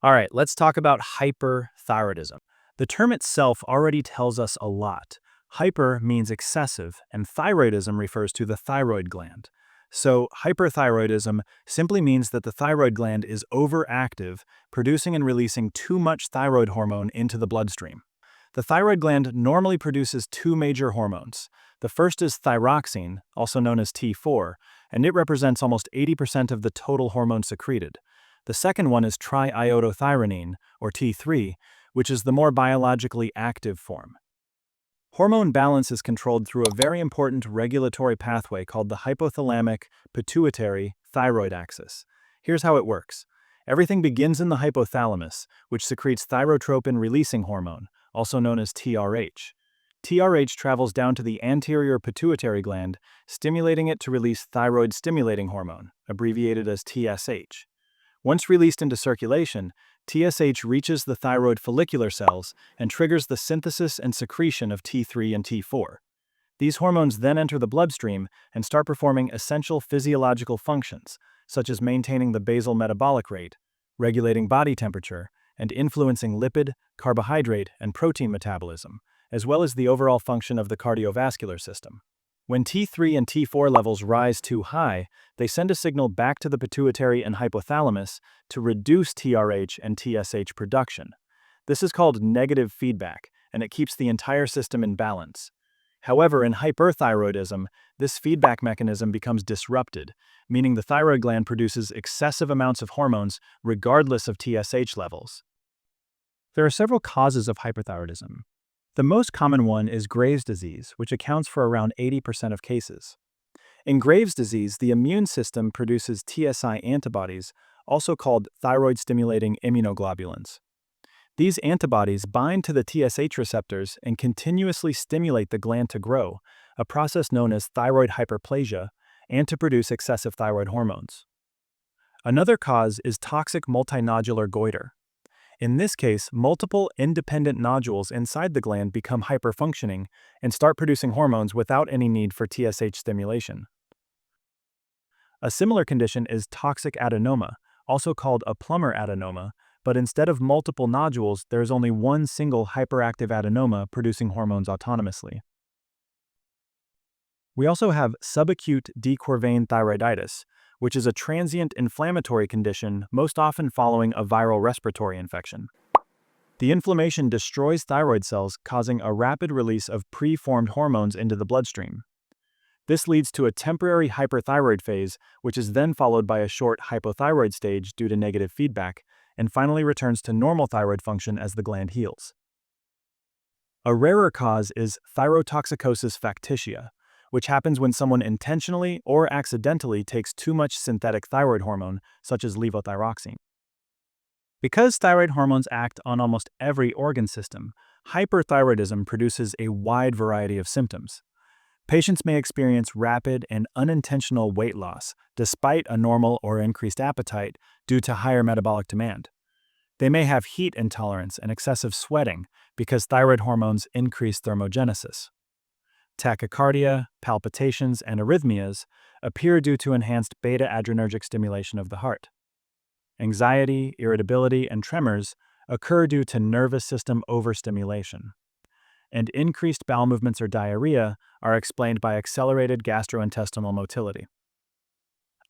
All right, let's talk about hyperthyroidism. The term itself already tells us a lot. Hyper means excessive, and thyroidism refers to the thyroid gland. So, hyperthyroidism simply means that the thyroid gland is overactive, producing and releasing too much thyroid hormone into the bloodstream. The thyroid gland normally produces two major hormones. The first is thyroxine, also known as T4, and it represents almost 80% of the total hormone secreted. The second one is triiodothyronine, or T3, which is the more biologically active form. Hormone balance is controlled through a very important regulatory pathway called the Hypothalamic-Pituitary-Thyroid axis. Here's how it works. Everything begins in the hypothalamus, which secretes thyrotropin-releasing hormone, also known as TRH. TRH travels down to the anterior pituitary gland, stimulating it to release thyroid-stimulating hormone, abbreviated as TSH. Once released into circulation, TSH reaches the thyroid follicular cells and triggers the synthesis and secretion of T3 and T4. These hormones then enter the bloodstream and start performing essential physiological functions, such as maintaining the basal metabolic rate, regulating body temperature, and influencing lipid, carbohydrate, and protein metabolism, as well as the overall function of the cardiovascular system. When T3 and T4 levels rise too high, they send a signal back to the pituitary and hypothalamus to reduce TRH and TSH production. This is called negative feedback, and it keeps the entire system in balance. However, in hyperthyroidism, this feedback mechanism becomes disrupted, meaning the thyroid gland produces excessive amounts of hormones regardless of TSH levels. There are several causes of hyperthyroidism. The most common one is Graves' disease, which accounts for around 80% of cases. In Graves' disease, the immune system produces TSI antibodies, also called thyroid-stimulating immunoglobulins. These antibodies bind to the TSH receptors and continuously stimulate the gland to grow, a process known as thyroid hyperplasia, and to produce excessive thyroid hormones. Another cause is toxic multinodular goiter. In this case, multiple independent nodules inside the gland become hyperfunctioning and start producing hormones without any need for TSH stimulation. A similar condition is toxic adenoma, also called a Plummer adenoma, but instead of multiple nodules, there is only one single hyperactive adenoma producing hormones autonomously. We also have subacute Quervain thyroiditis, which is a transient inflammatory condition most often following a viral respiratory infection. The inflammation destroys thyroid cells, causing a rapid release of pre-formed hormones into the bloodstream. This leads to a temporary hyperthyroid phase, which is then followed by a short hypothyroid stage due to negative feedback, and finally returns to normal thyroid function as the gland heals. A rarer cause is thyrotoxicosis factitia, which happens when someone intentionally or accidentally takes too much synthetic thyroid hormone, such as levothyroxine. Because thyroid hormones act on almost every organ system, hyperthyroidism produces a wide variety of symptoms. Patients may experience rapid and unintentional weight loss, despite a normal or increased appetite due to higher metabolic demand. They may have heat intolerance and excessive sweating because thyroid hormones increase thermogenesis. Tachycardia, palpitations, and arrhythmias appear due to enhanced beta-adrenergic stimulation of the heart. Anxiety, irritability, and tremors occur due to nervous system overstimulation. And increased bowel movements or diarrhea are explained by accelerated gastrointestinal motility.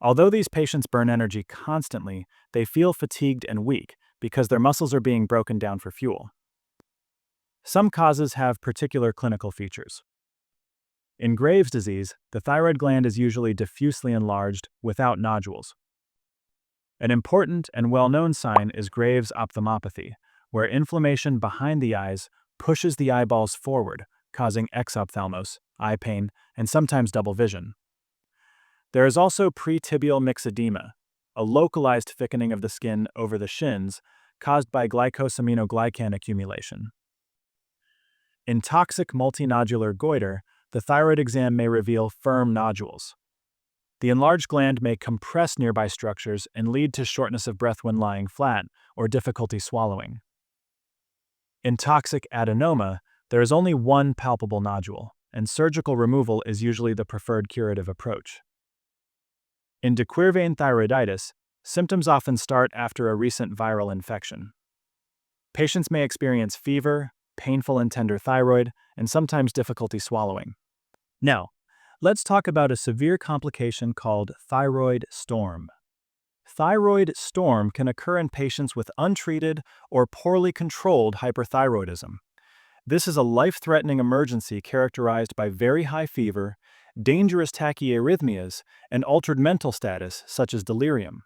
Although these patients burn energy constantly, they feel fatigued and weak because their muscles are being broken down for fuel. Some causes have particular clinical features. In Graves' disease, the thyroid gland is usually diffusely enlarged without nodules. An important and well-known sign is Graves' ophthalmopathy, where inflammation behind the eyes pushes the eyeballs forward, causing exophthalmos, eye pain, and sometimes double vision. There is also pretibial myxedema, a localized thickening of the skin over the shins caused by glycosaminoglycan accumulation. In toxic multinodular goiter, the thyroid exam may reveal firm nodules. The enlarged gland may compress nearby structures and lead to shortness of breath when lying flat or difficulty swallowing. In toxic adenoma, there is only one palpable nodule, and surgical removal is usually the preferred curative approach. In Quervain thyroiditis, symptoms often start after a recent viral infection. Patients may experience fever, painful and tender thyroid, and sometimes difficulty swallowing. Now, let's talk about a severe complication called thyroid storm. Thyroid storm can occur in patients with untreated or poorly controlled hyperthyroidism. This is a life-threatening emergency characterized by very high fever, dangerous tachyarrhythmias, and altered mental status, such as delirium.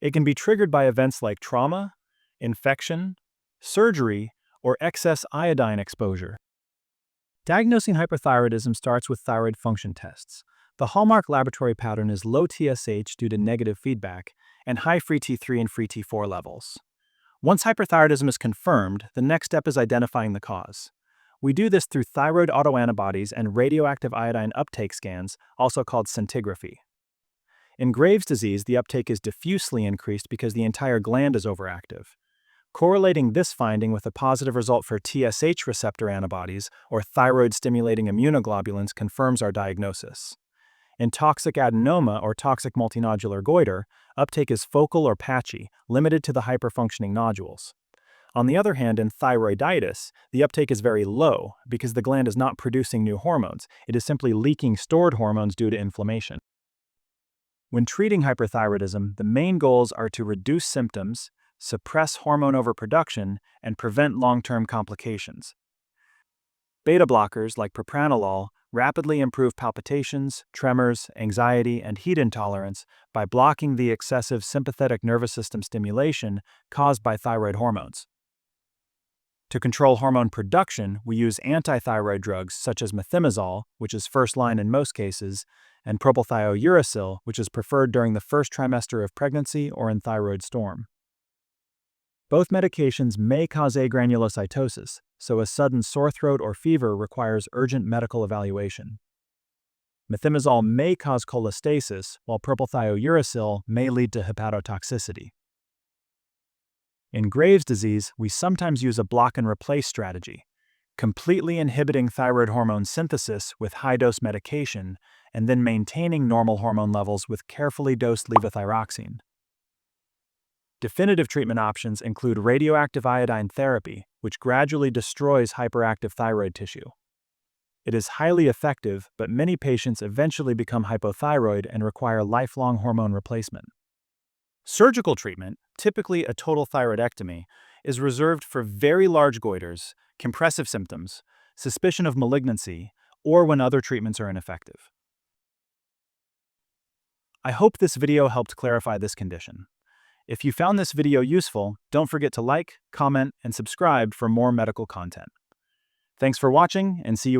It can be triggered by events like trauma, infection, surgery, or excess iodine exposure. Diagnosing hyperthyroidism starts with thyroid function tests. The hallmark laboratory pattern is low TSH due to negative feedback and high free T3 and free T4 levels. Once hyperthyroidism is confirmed, the next step is identifying the cause. We do this through thyroid autoantibodies and radioactive iodine uptake scans, also called scintigraphy. In Graves' disease, the uptake is diffusely increased because the entire gland is overactive. Correlating this finding with a positive result for TSH receptor antibodies, or thyroid-stimulating immunoglobulins, confirms our diagnosis. In toxic adenoma or toxic multinodular goiter, uptake is focal or patchy, limited to the hyperfunctioning nodules. On the other hand, in thyroiditis, the uptake is very low because the gland is not producing new hormones. It is simply leaking stored hormones due to inflammation. When treating hyperthyroidism, the main goals are to reduce symptoms, suppress hormone overproduction, and prevent long-term complications. Beta blockers like propranolol rapidly improve palpitations, tremors, anxiety, and heat intolerance by blocking the excessive sympathetic nervous system stimulation caused by thyroid hormones. To control hormone production, we use antithyroid drugs such as methimazole, which is first line in most cases, and propylthiouracil, which is preferred during the first trimester of pregnancy or in thyroid storm. Both medications may cause agranulocytosis, so a sudden sore throat or fever requires urgent medical evaluation. Methimazole may cause cholestasis, while propylthiouracil may lead to hepatotoxicity. In Graves' disease, we sometimes use a block-and-replace strategy, completely inhibiting thyroid hormone synthesis with high-dose medication and then maintaining normal hormone levels with carefully dosed levothyroxine. Definitive treatment options include radioactive iodine therapy, which gradually destroys hyperactive thyroid tissue. It is highly effective, but many patients eventually become hypothyroid and require lifelong hormone replacement. Surgical treatment, typically a total thyroidectomy, is reserved for very large goiters, compressive symptoms, suspicion of malignancy, or when other treatments are ineffective. I hope this video helped clarify this condition. If you found this video useful, don't forget to like, comment, and subscribe for more medical content. Thanks for watching, and see you